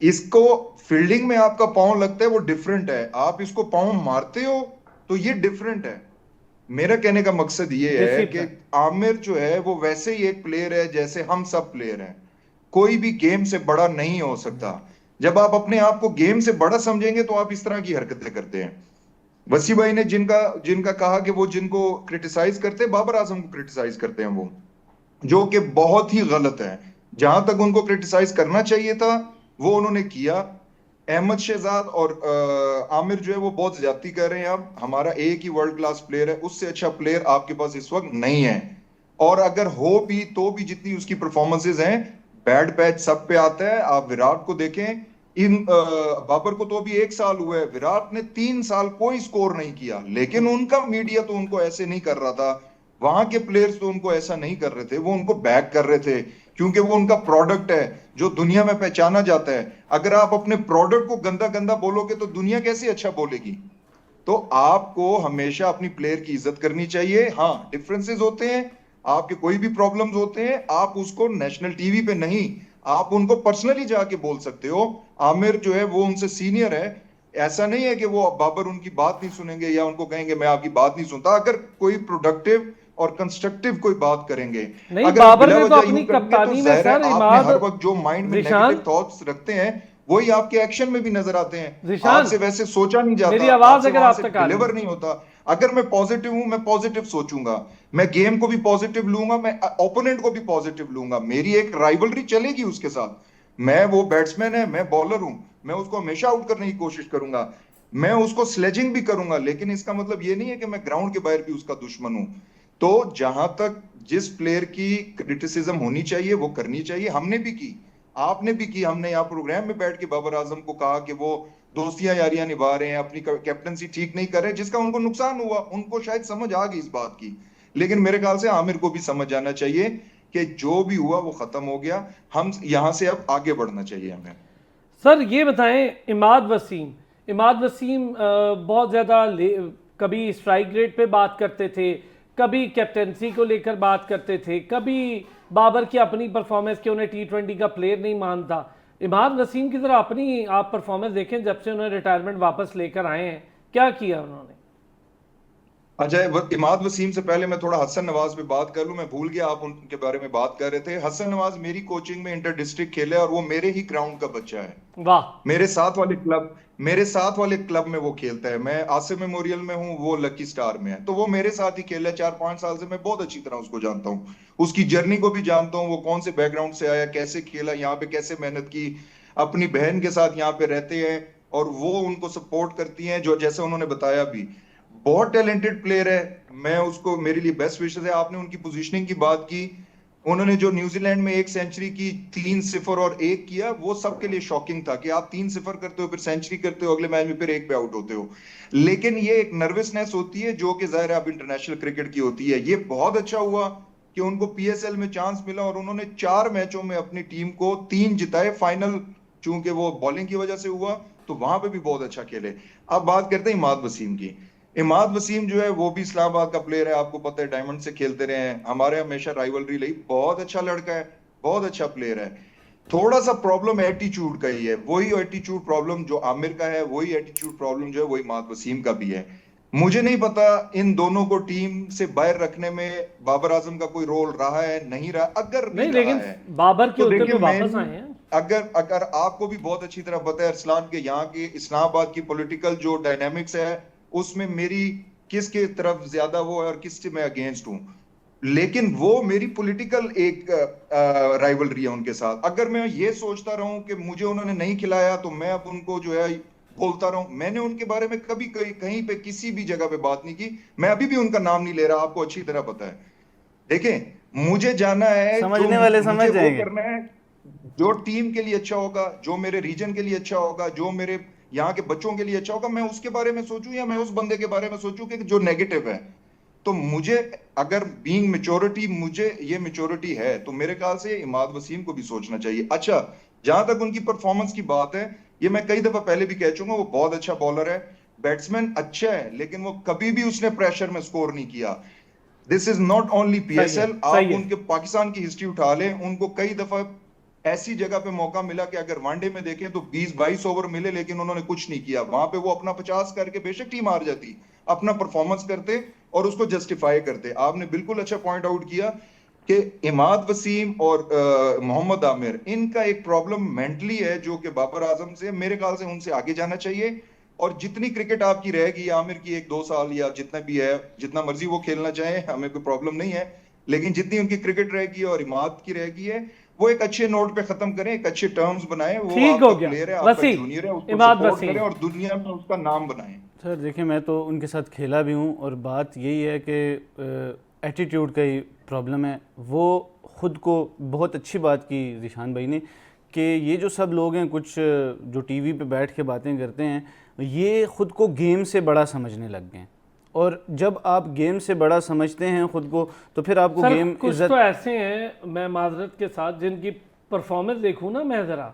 इसको फील्डिंग में आपका पांव लगता है वो डिफरेंट है, आप इसको पांव मारते हो तो ये डिफरेंट है। मेरा कहने का मकसद ये है कि आमिर जो है वो वैसे ही एक प्लेयर है जैसे हम सब प्लेयर हैं, कोई भी गेम से बड़ा नहीं हो सकता। जब आप अपने आप को गेम से बड़ा समझेंगे तो आप इस तरह की हरकतें करते हैं। वसी भाई ने जिनका जिनका कहा कि वो जिनको क्रिटिसाइज करते हैं, बाबर आजम को क्रिटिसाइज करते हैं, वो जो कि बहुत ही गलत है। जहां तक उनको क्रिटिसाइज करना चाहिए था वो उन्होंने किया। अहमद शहजाद और आमिर जो है वो बहुत ज्यादती कर रहे हैं। अब हमारा एक ही वर्ल्ड क्लास प्लेयर है, उससे अच्छा प्लेयर आपके पास इस वक्त नहीं है, और अगर हो भी तो भी जितनी उसकी परफॉर्मेंसेज हैं, बैड पैच सब पे आता है। आप विराट को देखें, इन बाबर को तो अभी 1 साल हुआ है, विराट ने 3 साल कोई स्कोर नहीं किया, लेकिन उनका मीडिया तो उनको ऐसे नहीं कर रहा था, वहां के प्लेयर्स तो उनको ऐसा नहीं कर रहे थे, वो उनको बैक कर रहे थे, क्योंकि वो उनका प्रोडक्ट है जो दुनिया में पहचाना जाता है। अगर आप अपने प्रोडक्ट को गंदा गंदा बोलोगे तो दुनिया कैसे अच्छा बोलेगी? तो आपको हमेशा अपनी प्लेयर की इज्जत करनी चाहिए। हाँ, डिफरेंसेस होते हैं, आपके कोई भी प्रॉब्लम्स होते हैं, आप उसको नेशनल टीवी पे नहीं, आप उनको पर्सनली जाके बोल सकते हो। आमिर जो है वो उनसे सीनियर है, ऐसा नहीं है कि वो बाबर उनकी बात नहीं सुनेंगे या उनको कहेंगे मैं आपकी बात नहीं सुनता। अगर कोई प्रोडक्टिव और कंस्ट्रक्टिव कोई बात करेंगे, नहीं, अगर बाबर ने तो अपनी कप्तानी में सर इमाद हर वक्त जो माइंड में नेगेटिव थॉट्स रखते हैं वही आपके एक्शन में भी नजर आते हैं। आपसे वैसे सोचा नहीं जाता, मेरी आवाज अगर आप तक डिलीवर नहीं होता। अगर मैं पॉजिटिव हूं, मैं पॉजिटिव सोचूंगा, मैं गेम को भी पॉजिटिव लूंगा, मैं ओपोनेंट को भी पॉजिटिव लूंगा, मेरी एक राइवलरी चलेगी उसके साथ। मैं, वो बैट्समैन है, मैं बॉलर हूं, मैं उसको हमेशा आउट करने की कोशिश करूंगा, मैं उसको स्लेजिंग भी करूंगा, लेकिन इसका मतलब ये नहीं है कि मैं ग्राउंड के बाहर भी उसका दुश्मन हूं। तो जहां तक जिस प्लेयर की क्रिटिसिज्म होनी चाहिए वो करनी चाहिए, हमने भी की, आपने भी की। हमने यहाँ प्रोग्राम में बैठ के बाबर आजम को कहा कि वो दोस्तियां यारियां निभा रहे हैं, अपनी कैप्टनसी ठीक नहीं कर रहे, जिसका उनको नुकसान हुआ। उनको शायद समझ आ गई इस बात की, लेकिन मेरे ख्याल से आमिर को भी समझ आना चाहिए कि जो भी हुआ वो खत्म हो गया, हम यहाँ से अब आगे बढ़ना चाहिए हमें। सर ये बताएं, इमाद वसीम बहुत ज़्यादा कभी स्ट्राइक रेट पे बात करते थे, कभी कैप्टनसी को लेकर बात करते थे, कभी बाबर की अपनी परफॉर्मेंस के उन्हें T20 का प्लेयर नहीं मानता। इमाद वसीम की तरह अपनी आप परफॉर्मेंस देखें, जब से उन्हें रिटायरमेंट वापस लेकर आए हैं, क्या किया उन्होंने? अच्छा, इमाद वसीम से पहले मैं थोड़ा हसन नवाज पे बात कर लूं, मैं भूल गया आप उनके बारे में बात कर रहे थे। हसन नवाज मेरी कोचिंग में इंटर डिस्ट्रिक्ट खेले और वो मेरे ही ग्राउंड का बच्चा है। वाह। मेरे साथ वाले क्लब में वो खेलता है। मैं आसिफ मेमोरियल में हूँ, वो लकी स्टार में है, तो वो मेरे साथ ही खेला है 4-5 साल से। मैं बहुत अच्छी तरह उसको जानता हूँ, उसकी जर्नी को भी जानता हूँ, वो कौन से बैकग्राउंड से आया, कैसे खेला, यहाँ पे कैसे मेहनत की, अपनी बहन के साथ यहाँ पे रहते हैं और वो उनको सपोर्ट करती हैं, जो जैसे उन्होंने बताया भी। बहुत टैलेंटेड प्लेयर है, मैं उसको, मेरे लिए बेस्ट विशेस है। आपने उनकी पोजीशनिंग की बात की, उन्होंने जो न्यूजीलैंड में एक सेंचुरी की, 3-0 और 1 किया, वो सबके लिए शॉकिंग था कि आप 3-0 करते हो, फिर सेंचुरी करते हो, अगले मैच में फिर 1 पे आउट होते हो। लेकिन ये एक नर्वसनेस होती है जो कि जाहिर है अब इंटरनेशनल क्रिकेट की होती है। ये बहुत अच्छा हुआ कि उनको पीएसएल में चांस मिला और उन्होंने 4 मैचों में अपनी टीम को 3 जिताए। फाइनल चूंकि वो बॉलिंग की वजह से हुआ, तो वहां पे भी बहुत अच्छा खेले। अब बात करते हैं इमाद वसीम की। इमाद वसीम जो है वो भी इस्लामाबाद का प्लेयर है, आपको पता है, डायमंड से खेलते रहे हैं, हमारे हमेशा राइवलरी रही। बहुत अच्छा लड़का है, बहुत अच्छा प्लेयर है। थोड़ा सा प्रॉब्लम एटीट्यूड का ही है, वही एटीट्यूड प्रॉब्लम जो आमिर का है, वही एटीट्यूड प्रॉब्लम जो है वही इमाद वसीम का भी है। मुझे नहीं पता इन दोनों को टीम से बाहर रखने में बाबर आजम का कोई रोल रहा है, नहीं रहा। अगर नहीं, भी रहा लेकिन है बाबर के तो होते देखिए, हुए मैं वापस आए हैं। अगर अगर आपको भी बहुत अच्छी तरह पता है अरसलान के यहाँ के इस्लामाबाद की पॉलिटिकल जो डायनामिक्स है, उसमें मेरी किसके तरफ ज्यादा वो है और किससे मैं अगेंस्ट हूं। लेकिन वो मेरी पॉलिटिकल एक राइवलरी है उनके साथ। अगर मैं ये सोचता रहूं कि मुझे उन्होंने नहीं खिलाया तो मैं अब उनको जो है बोलता रहूं, मैंने उनके बारे में कभी कहीं पे किसी भी जगह पे बात नहीं की। मैं अभी भी उनका नाम नहीं ले रहा, आपको अच्छी तरह पता है। देखें, मुझे जाना है, जो समझने वाले समझ मुझे वो जाएंगे। करना है जो टीम के लिए अच्छा होगा, जो मेरे रीजन के लिए अच्छा होगा, जो मेरे यहाँ के बच्चों के लिए अच्छा होगा, मैं उसके बारे में सोचूं या मैं उस बंदे के बारे में सोचूं कि जो नेगेटिव है। तो मुझे, अगर बीइंग मेच्योरिटी, मुझे ये मेच्योरिटी है, तो मेरे ख्याल से इमाद वसीम को भी सोचना चाहिए। अच्छा, जहां तक उनकी परफॉर्मेंस की बात है, ये मैं कई दफा पहले भी कह चुका हूं, वो बहुत अच्छा बॉलर है, बैट्समैन अच्छा है, लेकिन वो कभी भी उसने प्रेशर में स्कोर नहीं किया। दिस इज नॉट ओनली सही है, पीएसएल, सही आप है। उनके पाकिस्तान की हिस्ट्री उठा लें, उनको कई दफा ऐसी जगह पे मौका मिला कि अगर वनडे में देखें तो 20-22 ओवर मिले, लेकिन उन्होंने कुछ नहीं किया। वहां पे वो अपना 50 करके बेशक टीम हार जाती, अपना परफॉर्मेंस करते और उसको जस्टिफाई करते। आपने बिल्कुल अच्छा पॉइंट आउट किया कि इमाद वसीम और मोहम्मद आमिर, इनका एक प्रॉब्लम मेंटली है जो कि बाबर आजम से, मेरे ख्याल से उनसे आगे जाना चाहिए। और जितनी क्रिकेट आपकी रहेगी आमिर की, 1-2 साल या जितना भी है, जितना मर्जी वो खेलना चाहे, हमें कोई प्रॉब्लम नहीं है। लेकिन जितनी उनकी क्रिकेट रहेगी और इमाद की रहेगी है, वो एक अच्छे नोट पे खत्म करें, एक अच्छे टर्म्स बनाएं। वो ठीक हो आपका गया। प्लेयर है, आपका वसीम, जूनियर है, उसको इमाद सपोर्ट वसीम। करें और दुनिया में उसका नाम बनाएं। सर देखिए, मैं तो उनके साथ खेला भी हूँ और बात यही है कि एटीट्यूड का ही प्रॉब्लम है। वो ख़ुद को, बहुत अच्छी बात की जिशान भाई ने, कि ये जो सब लोग हैं, कुछ जो टीवी पे बैठ के बातें करते हैं, ये ख़ुद को गेम से बड़ा समझने लग गए हैं। और जब आप गेम से बड़ा समझते हैं ख़ुद को, तो फिर आपको सर गेम कुछ इज्जत। तो ऐसे हैं, मैं माजरत के साथ, जिनकी परफॉर्मेंस देखूँ ना मैं ज़रा,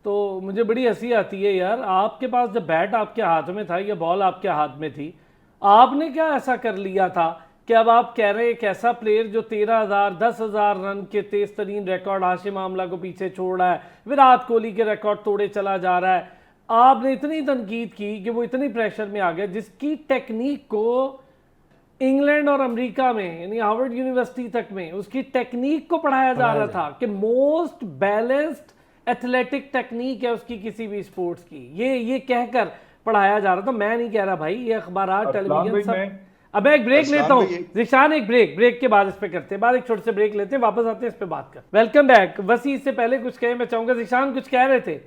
तो मुझे बड़ी हंसी आती है यार। आपके पास जब बैट आपके हाथ में था या बॉल आपके हाथ में थी, आपने क्या ऐसा कर लिया था कि अब आप कह रहे हैं एक ऐसा प्लेयर जो 13,000 10,000 रन के तेज तरीन रिकॉर्ड हाशिम आमला को पीछे छोड़ रहा है, विराट कोहली के रिकॉर्ड तोड़े चला जा रहा है, आपने इतनी तनकीद की कि वो इतनी प्रेशर में आ गया, जिसकी टेक्निक को इंग्लैंड और अमेरिका में, यानी हार्वर्ड यूनिवर्सिटी तक में उसकी टेक्निक को पढ़ाया जा रहा था कि मोस्ट बैलेंस्ड एथलेटिक टेक्निक है उसकी किसी भी स्पोर्ट्स की, ये कहकर पढ़ाया जा रहा था। मैं नहीं कह रहा भाई, ये अखबार, टेलीविजन सब। अब मैं एक ब्रेक लेता हूँ जिशान, एक ब्रेक के बाद इस पे करते हैं, बाद एक छोटे से ब्रेक लेते हैं, वापस आते हैं, इस पे बात कर। वेलकम बैक वसी। इससे पहले कुछ कहे मैं चाहूंगा, जिशान कुछ कह रहे थे।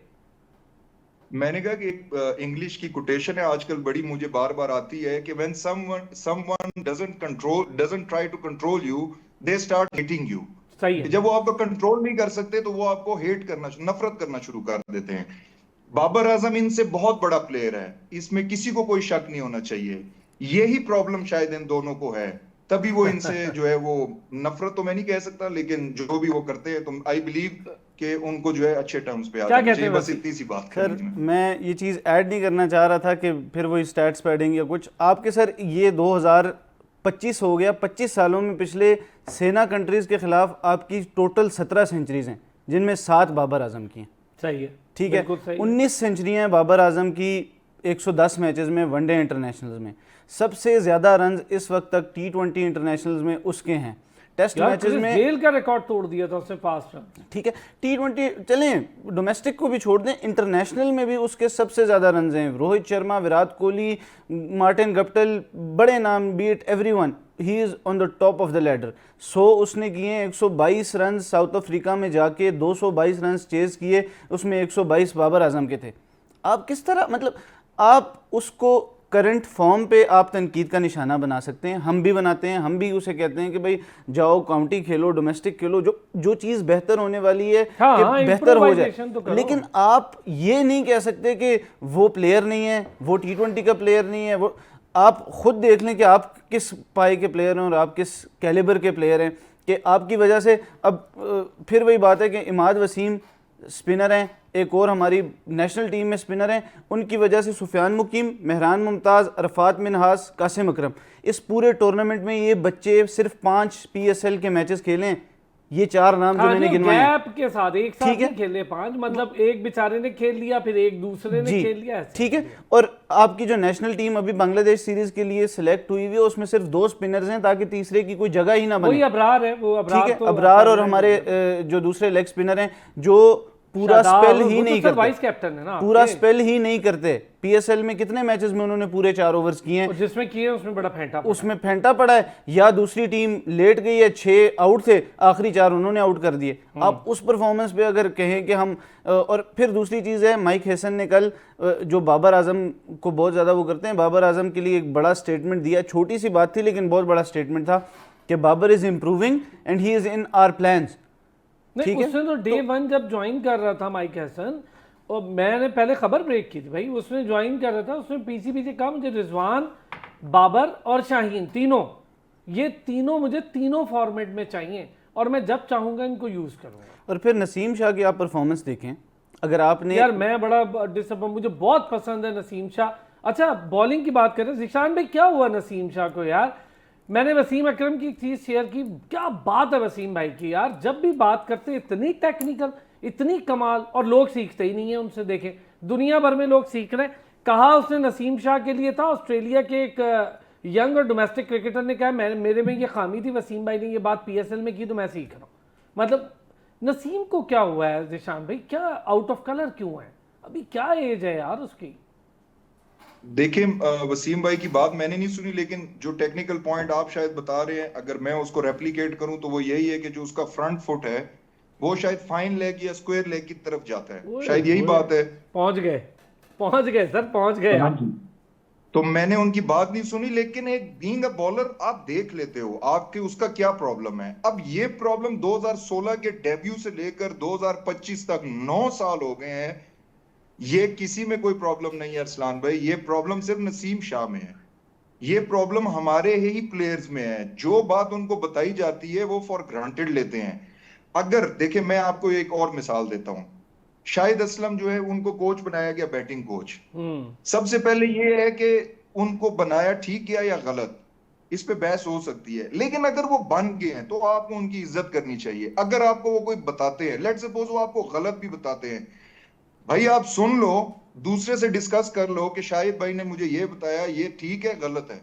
मैंने कहा कि एक इंग्लिश की कोटेशन है आजकल बड़ी मुझे बार बार आती है कि when someone doesn't try to control you, they start hitting you. सही है। जब वो आपको कंट्रोल नहीं कर सकते तो वो आपको हेट करना, नफरत करना शुरू कर देते हैं। बाबर आजम इनसे बहुत बड़ा प्लेयर है, इसमें किसी को कोई शक नहीं होना चाहिए। यही प्रॉब्लम शायद इन दोनों को है, तभी वो इनसे जो है वो नफरत तो मैं नहीं कह सकता, लेकिन जो भी वो करते हैं, तो आई बिलीव कि उनको जो है अच्छे टर्म्स पे आ जाना चाहिए। बस इतनी सी बात सर करनी थी। मैं ये चीज़ ऐड नहीं करना चाह रहा था कि फिर वो स्टैट्स पैडिंग या कुछ आपके। सर ये 2025 हो गया, 25 सालों में पिछले सेना कंट्रीज़ के खिलाफ आपकी टोटल 17 सेंचुरीज हैं, जिनमें 7 बाबर आजम की हैं। सही है, ठीक है, 19 सेंचुरियाँ बाबर आजम की 110 मैचेस में वनडे इंटरनेशनल्स में। सबसे ज़्यादा रन इस वक्त तक T20 इंटरनेशनल्स में उसके हैं। टेस्ट मैचेस में गेल का रिकॉर्ड तोड़ दिया था उसने फास्ट रन। ठीक है, T20 चलें, डोमेस्टिक को भी छोड़ दें, इंटरनेशनल में भी उसके सबसे ज़्यादा रन हैं। रोहित शर्मा, विराट कोहली, मार्टिन गप्टिल, बड़े नाम, beat everyone, he is on the top of the ladder. 100 उसने किए, 122 रन साउथ अफ्रीका में जाके 222 रन चेज किए, उसमें 122 बाबर आजम के थे। आप किस तरह, मतलब आप उसको करंट फॉर्म पे आप तनकीद का निशाना बना सकते हैं, हम भी बनाते हैं, हम भी उसे कहते हैं कि भाई जाओ काउंटी खेलो, डोमेस्टिक खेलो, जो चीज़ बेहतर होने वाली है कि बेहतर हो जाए। लेकिन आप ये नहीं कह सकते कि वो प्लेयर नहीं है, वो T20 का प्लेयर नहीं है। वो आप खुद देख लें कि आप किस पाए के प्लेयर हैं और आप किस कैलिबर के प्लेयर हैं, कि आपकी वजह से अब फिर वही बात है कि इमाद वसीम स्पिनर हैं, एक और हमारी नेशनल टीम में स्पिनर हैं, उनकी वजह से सुफियान मुकीम, मेहरान मुमताज़, अरफात मिनहास, कासिम अकरम, इस पूरे टूर्नामेंट में ये बच्चे सिर्फ 5 PSL के मैचेस खेले। ये 4 नाम जो मैंने गिनवाए गैप के साथ एक साथ नहीं खेले 5, मतलब एक बेचारे ने खेल लिया फिर एक दूसरे ने खेल लिया, ठीक है। और आपकी जो नेशनल टीम अभी बांग्लादेश सीरीज के लिए सिलेक्ट हुई हुई है, उसमें सिर्फ 2 स्पिनर्स हैं ताकि तीसरे की कोई जगह ही ना बने। वही अबरार है, वो अबरार, ठीक है, अबरार और हमारे जो दूसरे लेग स्पिनर हैं जो पूरा स्पेल ही नहीं करते, वाइस कैप्टन है ना, पूरा स्पेल ही नहीं करते। PSL में कितने मैचेस में उन्होंने पूरे 4 ओवर्स किए हैं, जिसमें किए उसमें बड़ा फेंटा पड़ा है, या दूसरी टीम लेट गई है, 6 आउट थे, आखिरी 4 उन्होंने आउट कर दिए। आप उस परफॉर्मेंस पे अगर कहें कि हम, और फिर दूसरी चीज़ है, माइक हैसन ने कल जो बाबर आजम को बहुत ज़्यादा वो करते हैं, बाबर आजम के लिए एक बड़ा स्टेटमेंट दिया। छोटी सी बात थी लेकिन बहुत बड़ा स्टेटमेंट था कि Babar is improving and he is in our plans. नहीं, उसने तो डे 1 जब ज्वाइन कर रहा था माइक हैसन, और मैंने पहले खबर ब्रेक की थी भाई, उसने ज्वाइन कर रहा था, उसने पीछे कहा मुझे रिजवान, बाबर और शाहीन ये तीनों मुझे तीनों फॉर्मेट में चाहिए और मैं जब चाहूंगा इनको यूज करूंगा। और फिर नसीम शाह की आप परफॉर्मेंस देखें, अगर आपने, यार मैं बड़ा डिसअपॉइंट, मुझे बहुत पसंद है नसीम शाह। अच्छा बॉलिंग की बात करें, जिशान भाई क्या हुआ नसीम शाह को यार? मैंने वसीम अकरम की एक चीज़ शेयर की, क्या बात है वसीम भाई की यार, जब भी बात करते इतनी टेक्निकल, इतनी कमाल, और लोग सीखते ही नहीं है उनसे। देखें दुनिया भर में लोग सीख रहे हैं। कहा उसने नसीम शाह के लिए था, ऑस्ट्रेलिया के एक यंग और डोमेस्टिक क्रिकेटर ने कहा मेरे में ये खामी थी, वसीम भाई ने ये बात PSL में की तो मैं सीख रहा हूँ। मतलब नसीम को क्या हुआ है जिशान भाई, क्या आउट ऑफ कलर क्यों है? अभी क्या एज है यार उसकी? देखिए वसीम भाई की बात मैंने नहीं सुनी, लेकिन जो टेक्निकल पॉइंट आप शायद बता रहे हैं, अगर मैं उसको रेप्लिकेट करूं तो वो यही है कि जो उसका फ्रंट फुट है वो शायद फाइन लेग या स्क्वायर लेग की तरफ जाता है, शायद यही बात है। पहुंच गए सर, पहुंच गए आप। तो मैंने उनकी बात नहीं सुनी, लेकिन एक बीइंग अ बॉलर आप देख लेते हो आपके उसका क्या प्रॉब्लम है। अब ये प्रॉब्लम 2016 के डेब्यू से लेकर 2025 तक 9 साल हो गए हैं, ये किसी में कोई प्रॉब्लम नहीं है अरसलान भाई, ये प्रॉब्लम सिर्फ नसीम शाह में है, ये प्रॉब्लम हमारे ही प्लेयर्स में है। जो बात उनको बताई जाती है वो फॉर ग्रांटेड लेते हैं। अगर देखें, मैं आपको एक और मिसाल देता हूं, शाहिद असलम जो है उनको कोच बनाया गया, बैटिंग कोच। सबसे पहले ये है कि उनको बनाया ठीक किया या गलत, इस पे बहस हो सकती है, लेकिन अगर वो बन गए हैं तो आपको उनकी इज्जत करनी चाहिए। अगर आपको वो कोई बताते हैं, लेट्स सपोज वो आपको गलत भी बताते हैं, भाई आप सुन लो, दूसरे से डिस्कस कर लो कि शाहिद भाई ने मुझे ये बताया, ये ठीक है गलत है।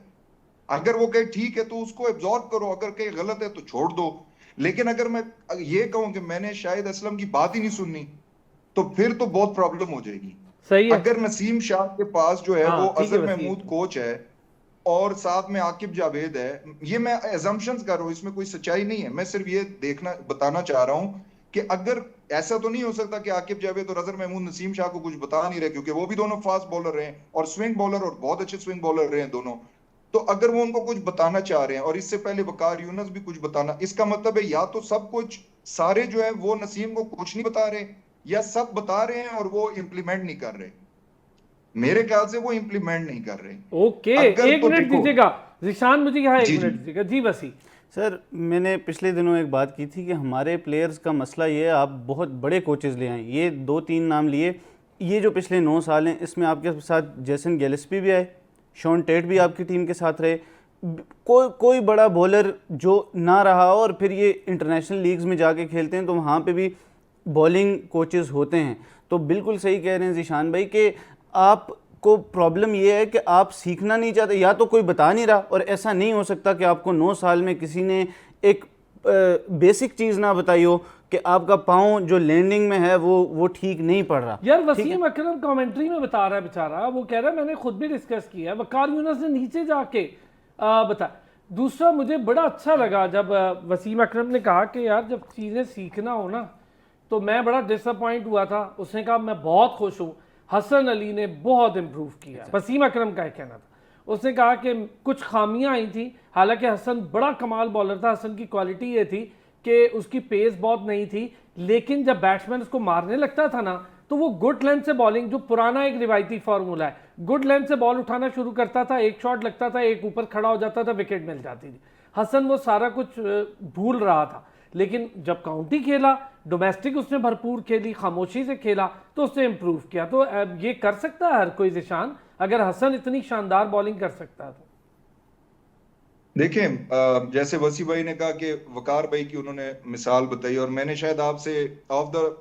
अगर वो कहे ठीक है तो उसको एब्जॉर्ब करो, अगर कहे गलत है तो छोड़ दो। लेकिन अगर मैं ये कहूं कि मैंने शाहिद असलम की बात ही नहीं सुननी, तो फिर तो बहुत प्रॉब्लम हो जाएगी। सही है। अगर नसीम शाह के पास जो है वो अजहर महमूद कोच है और साथ में आकिब जावेद है, ये मैं एजम्पशंस कर रहा हूं, इसमें कोई सच्चाई नहीं है, मैं सिर्फ ये बताना चाह रहा हूं कि अगर ऐसा तो नहीं हो सकता कि आकिब जावेद और अजहर महमूद नसीम शाह को कुछ बता नहीं रहे, क्योंकि वो भी दोनों फास्ट बॉलर रहे हैं और स्विंग बॉलर, और बहुत अच्छे स्विंग बॉलर रहे हैं दोनों। तो अगर वो उनको कुछ बताना चाह रहे हैं, और इससे पहले वकार यूनुस भी कुछ बताना, इसका मतलब है या तो सब कुछ सारे जो है वो नसीम को कुछ नहीं बता रहे, या सब बता रहे हैं और वो इंप्लीमेंट नहीं कर रहे। मेरे ख्याल से वो इंप्लीमेंट नहीं कर रहे। ओके, एक मिनट दीजिएगा जिशान, मुझे यहाँ एक मिनट दीजिएगा। जी वसी सर, मैंने पिछले दिनों एक बात की थी कि हमारे प्लेयर्स का मसला ये है, आप बहुत बड़े कोचेज़ ले आए, ये 2-3 नाम लिए, ये जो पिछले 9 साल हैं इसमें आपके साथ जेसन गिलेस्पी भी आए, शॉन टेट भी आपकी टीम के साथ रहे, कोई बड़ा बॉलर जो ना रहा, और फिर ये इंटरनेशनल लीग्स में जाके खेलते हैं तो वहाँ पे भी बॉलिंग कोचेज़ होते हैं। तो बिल्कुल सही कह रहे हैं जिशान भाई कि आप आपको प्रॉब्लम ये है कि आप सीखना नहीं चाहते, या तो कोई बता नहीं रहा, और ऐसा नहीं हो सकता कि आपको 9 साल में किसी ने एक बेसिक चीज़ ना बताई हो कि आपका पाँव जो लैंडिंग में है वो ठीक नहीं पड़ रहा। यार वसीम अकरम कमेंट्री में बता रहा है बेचारा, वो कह रहा है मैंने खुद भी डिस्कस किया, वकार यूनुस ने नीचे जाके बता। दूसरा मुझे बड़ा अच्छा लगा जब वसीम अकरम ने कहा कि यार जब चीज़ें सीखना हो ना, तो मैं बड़ा डिसअपॉइंट हुआ था। उसने कहा मैं बहुत खुश हूँ, हसन अली ने बहुत इम्प्रूव किया। वसीम अकरम का कहना था, उसने कहा कि कुछ खामियां आई थी, हालांकि हसन बड़ा कमाल बॉलर था। हसन की क्वालिटी ये थी कि उसकी पेस बहुत नहीं थी, लेकिन जब बैट्समैन उसको मारने लगता था ना, तो वो गुड लेंथ से बॉलिंग, जो पुराना एक रिवायती फार्मूला है, गुड लेंथ से बॉल उठाना शुरू करता था, एक शॉट लगता था, एक ऊपर खड़ा हो जाता था, विकेट मिल जाती थी। हसन वो सारा कुछ भूल रहा था, लेकिन जब काउंटी खेला, डोमेस्टिक उसने भरपूर खेली, खामोशी से खेला, तो उसने इम्प्रूव किया। तो ये कर सकता है हर कोई ज़िशान, अगर हसन इतनी शानदार बॉलिंग कर सकता है तो। देखें, जैसे वसी भाई ने कहा कि वकार भाई की उन्होंने मिसाल बताई, और मैंने शायद आपसे ऑफ द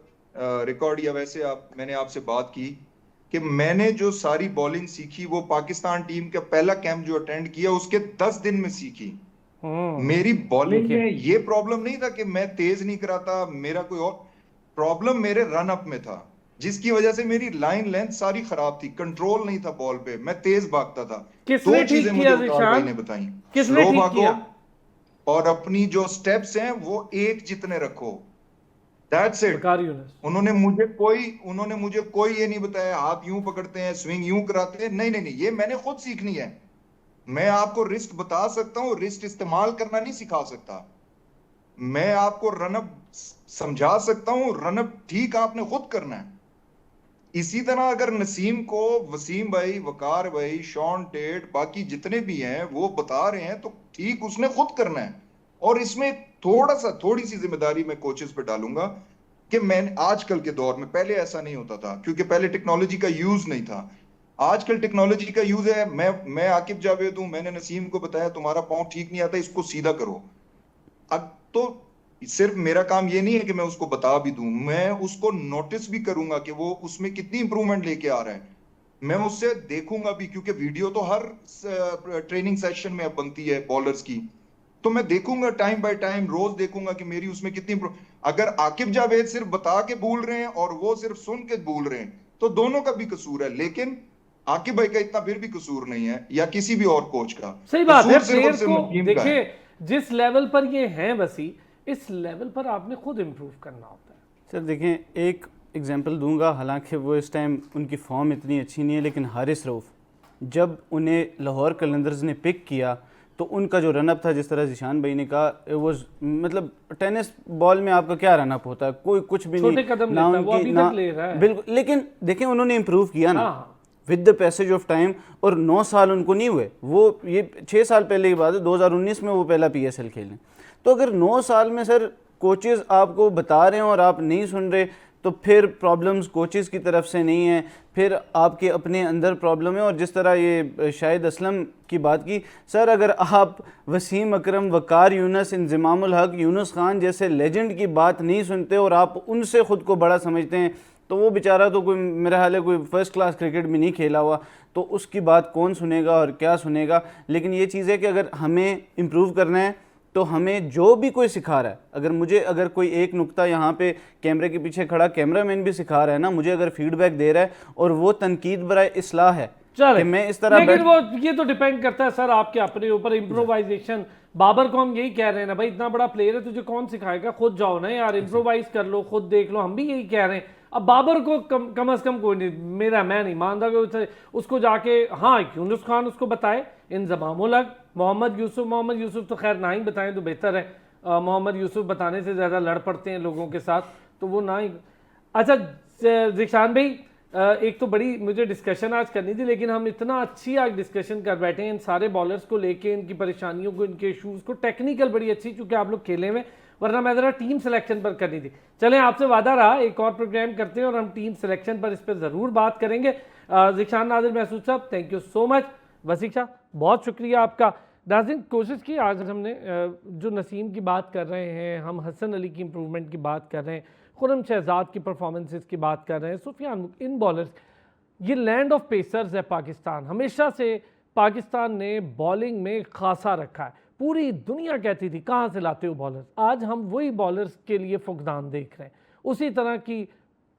रिकॉर्ड या वैसे मैंने आपसे बात की कि मैंने जो सारी बॉलिंग सीखी वो पाकिस्तान टीम का पहला कैंप जो अटेंड किया उसके 10 दिन में सीखी। मेरी बॉलिंग में ये प्रॉब्लम नहीं था कि मैं तेज नहीं कराता, मेरा कोई और प्रॉब्लम मेरे रन अप में था, जिसकी वजह से मेरी लाइन लेंथ सारी खराब थी, कंट्रोल नहीं था बॉल पे, मैं तेज भागता था। किसने दो चीजें मुझे वकार भाई ने बताई, स्लो भागो और अपनी जो स्टेप्स हैं वो एक जितने रखो, दैट्स इट। उन्होंने मुझे कोई ये नहीं बताया हाथ यूं पकड़ते हैं, स्विंग यूं कराते हैं, नहीं नहीं नहीं, ये मैंने खुद सीखनी है। मैं आपको रिस्ट बता सकता हूं, रिस्ट इस्तेमाल करना नहीं सिखा सकता। मैं आपको रनअप समझा सकता हूं, रनअप ठीक आपने खुद करना है। इसी तरह अगर नसीम को वसीम भाई, वकार भाई, शॉन टेट, बाकी जितने भी हैं वो बता रहे हैं तो ठीक उसने खुद करना है। और इसमें थोड़ी सी जिम्मेदारी मैं कोचेस पे डालूंगा कि मैं आजकल के दौर में, पहले ऐसा नहीं होता था क्योंकि पहले टेक्नोलॉजी का यूज नहीं था, आजकल टेक्नोलॉजी का यूज है। मैं आकिब जावेद हूं, मैंने नसीम को बताया तुम्हारा पाँव ठीक नहीं आता, इसको सीधा करो। अब तो सिर्फ मेरा काम ये नहीं है कि मैं उसको बता भी दूं, मैं उसको नोटिस भी करूंगा कि वो उसमें कितनी इंप्रूवमेंट लेके आ रहा है। मैं उससे देखूंगा भी, क्योंकि वीडियो तो हर ट्रेनिंग सेशन में अब बनती है बॉलर्स की, तो मैं देखूंगा टाइम बाय टाइम, रोज देखूंगा कि मेरी उसमें कितनी अगर आकिब जावेद सिर्फ बता के भूल रहे हैं और वो सिर्फ सुन के भूल रहे हैं तो दोनों का भी कसूर है, लेकिन आकिब भाई का इतना फिर भी कसूर नहीं है, या किसी भी और कोच का। सही बात है। प्लेयर को देखिए जिस लेवल पर ये हैं वसी, इस लेवल पर आपने खुद इम्प्रूव करना होता है। सर देखें, एक एग्जांपल दूंगा, हालांकि वो इस टाइम उनकी फॉर्म इतनी अच्छी नहीं है, लेकिन हारिस रऊफ जब उन्हें लाहौर कलंदर्स ने पिक किया तो उनका जो रनअप था, जिस तरह जिशान भाई ने कहा, वो मतलब टेनिस बॉल में आपका क्या रनअप होता है, कोई कुछ भी नहीं, कदम ना उनकी, वो अभी तक ले रहा है। बिल्कुल, लेकिन देखें उन्होंने इम्प्रूव किया ना with the passage of time, और 9 साल उनको नहीं हुए, वो ये 6 साल पहले की बात है, 2019 में वो पहला PSL खेले। तो अगर 9 साल में सर कोचेज़ आपको बता रहे हैं और आप नहीं सुन रहे, तो फिर प्रॉब्लम्स कोचेज़ की तरफ से नहीं है, फिर आपके अपने अंदर प्रॉब्लम है। और जिस तरह ये शाहिद असलम की बात की, सर अगर आप वसीम अकरम, वकार यूनुस, इंज़मामुल हक, यूनुस खान जैसे लेजेंड की बात नहीं सुनते और आप उनसे ख़ुद को बड़ा समझते हैं, तो वो बेचारा तो कोई, मेरा हाल है, कोई फर्स्ट क्लास क्रिकेट भी नहीं खेला हुआ, तो उसकी बात कौन सुनेगा और क्या सुनेगा। लेकिन ये चीज़ है कि अगर हमें इम्प्रूव करना है तो हमें जो भी कोई सिखा रहा है, अगर कोई एक नुक्ता यहाँ पे कैमरे के पीछे खड़ा कैमरामैन भी सिखा रहा है ना, मुझे अगर फीडबैक दे रहा है और वो तनकीद बराए इस्लाह है, कि मैं इस तरह, लेकिन वो ये तो डिपेंड करता है सर आपके अपने ऊपर। इम्प्रोवाइजेशन, बाबर को हम यही कह रहे हैं ना भाई, इतना बड़ा प्लेयर है, तुझे कौन सिखाएगा, खुद जाओ ना यार, इम्प्रोवाइज कर लो, खुद देख लो, हम भी यही कह रहे हैं। अब बाबर को कम से कम कोई नहीं, मैं नहीं मानता कि उसको जाके, हाँ यूनुस खान उसको बताए, इंज़मामुल हक, मोहम्मद यूसुफ तो खैर ना ही बताएं तो बेहतर है, मोहम्मद यूसुफ बताने से ज़्यादा लड़ पड़ते हैं लोगों के साथ, तो वो ना ही। अच्छा ज़िशान भाई, एक तो बड़ी मुझे डिस्कशन आज करनी थी, लेकिन हम इतना अच्छी आज डिस्कशन कर बैठे हैं इन सारे बॉलर्स को लेके, इनकी परेशानियों को, इनके इशूज़ को, टेक्निकल बड़ी अच्छी, चूँकि आप लोग खेले हुए, वरना मैं ज़रा टीम सिलेक्शन पर करनी थी। चलें, आपसे वादा रहा, एक और प्रोग्राम करते हैं और हम टीम सिलेक्शन पर इस पर ज़रूर बात करेंगे। ज़िशान नाज़िर महसूद साहब, thank you so much. Waseeq Shah, बहुत शुक्रिया आपका। नाज़रीन, कोशिश की आज हमने, जो नसीम की बात कर रहे हैं, हम हसन अली की इम्प्रूवमेंट की बात कर रहे हैं, खुरम शहजाद की परफॉर्मेंसेस की बात कर रहे हैं, सुफियान, इन बॉलर्स, ये लैंड ऑफ पेसर्स है पाकिस्तान। हमेशा से पाकिस्तान ने बॉलिंग में खासा रखा है। पूरी दुनिया कहती थी कहाँ से लाते हो बॉलर्स, आज हम वही बॉलर्स के लिए फुकदान देख रहे हैं। उसी तरह की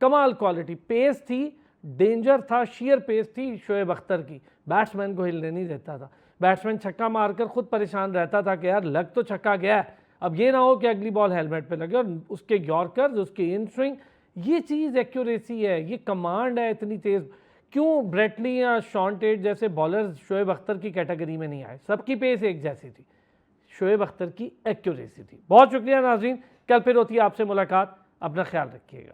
कमाल क्वालिटी, पेस थी, डेंजर था, शेयर पेस थी शोएब अख्तर की, बैट्समैन को हिलने नहीं देता था। बैट्समैन छक्का मारकर खुद परेशान रहता था कि यार लग तो छक्का गया है, अब ये ना हो कि अगली बॉल हेलमेट पे लगे। और उसके यॉर्कर्स, उसके इन स्विंग, ये चीज़ एक्यूरेसी है, ये कमांड है इतनी तेज़। क्यों ब्रेटली या शॉन टेट जैसे बॉलर्स शोएब अख्तर की कैटेगरी में नहीं आए? सबकी पेस एक जैसी थी, शोएब अख्तर की एक्यूरेसी थी। बहुत शुक्रिया नाज़रीन, कल फिर होती है आपसे मुलाकात, अपना ख्याल रखिएगा।